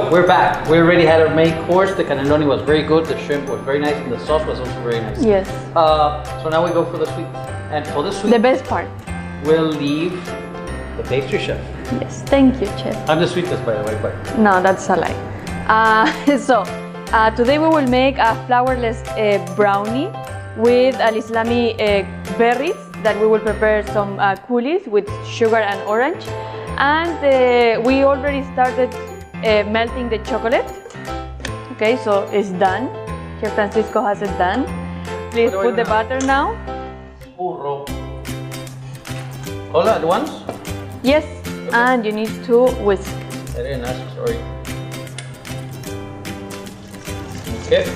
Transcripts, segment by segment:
So we're back. We already had our main course. The cannelloni was very good. The shrimp was very nice, and the sauce was also very nice. Yes. So now we go for the sweet. And for the sweet, The best part. we'll leave the pastry chef. Yes. Thank you, chef. I'm the sweetest, by the way, but No, that's a lie. Today we will make a flourless brownie with Islami berries that we will prepare some coulis with sugar and orange. And we already started melting the chocolate. Okay, so it's done. Chef Francisco has it done. Please put the butter now. Burro. All at once? Yes, and you need to whisk. I didn't ask, sorry. Okay.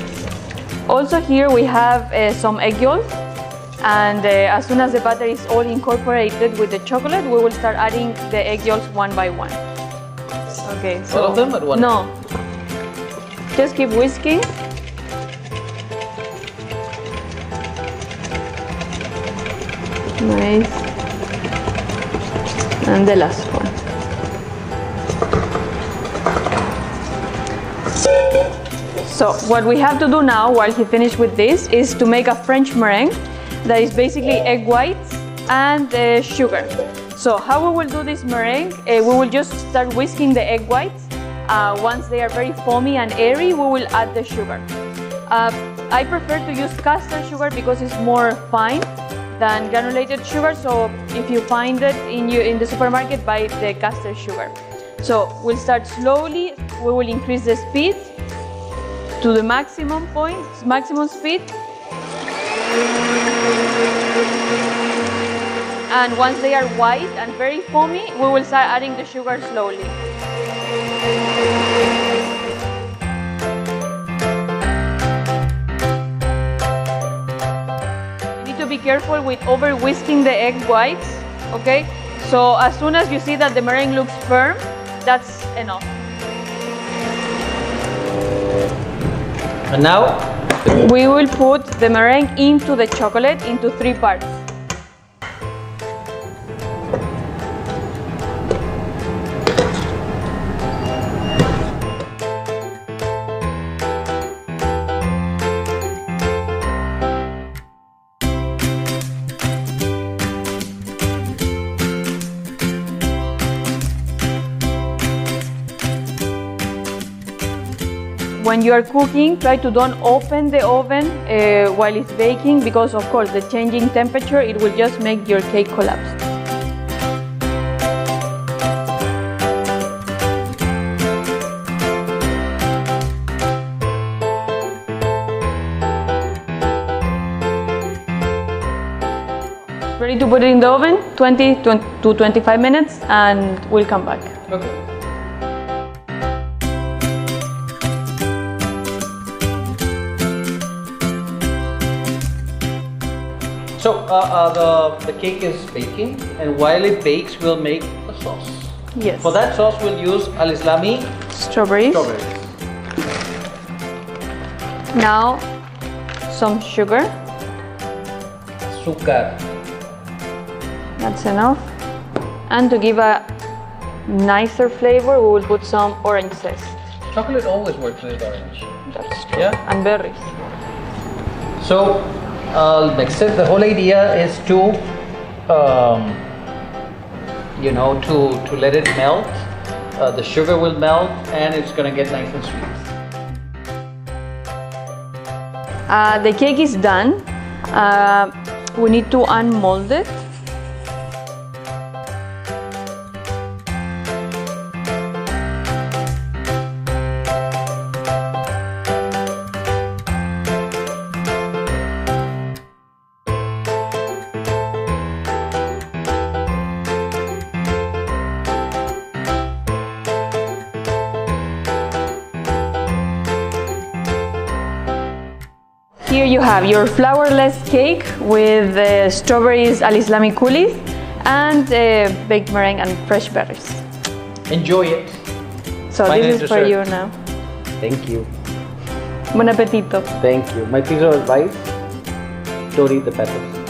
Also here we have some egg yolks, and as soon as the butter is all incorporated with the chocolate, we will start adding the egg yolks one by one. Okay, so all of them at once? No, just keep whisking. Nice. And the last one. So what we have to do now, while he finished with this, is to make a French meringue that is basically egg whites and sugar. So how we will do this meringue, we will just start whisking the egg whites. Once they are very foamy and airy, we will add the sugar. I prefer to use caster sugar because it's more fine than granulated sugar. So if you find it in the supermarket, buy the caster sugar. So we'll start slowly. We will increase the speed to the maximum point, maximum speed. And once they are white and very foamy, we will start adding the sugar slowly. You need to be careful with over whisking the egg whites, okay? So as soon as you see that the meringue looks firm, that's enough. And now? We will put the meringue into the chocolate into 3 parts. When you are cooking, try to don't open the oven while it's baking, because of course the changing temperature, it will just make your cake collapse. Ready to put it in the oven, 20 to 25 minutes, and we'll come back. Okay. So the cake is baking, and while it bakes, we'll make a sauce. Yes. For that sauce, we'll use Islami Strawberries. Now, some sugar. Azúcar. That's enough. And to give a nicer flavor, we will put some orange zest. Chocolate always works with orange. That's true. Yeah. And berries. So mix it. The whole idea is to, to let it melt. The sugar will melt, and it's gonna get nice and sweet. The cake is done. We need to unmold it. Here you have your flourless cake with strawberries al-Islami coulis and baked meringue and fresh berries. Enjoy it. So Final this is for dessert. you now. Thank you. Buen apetito. Thank you. My piece of advice: don't eat the petals.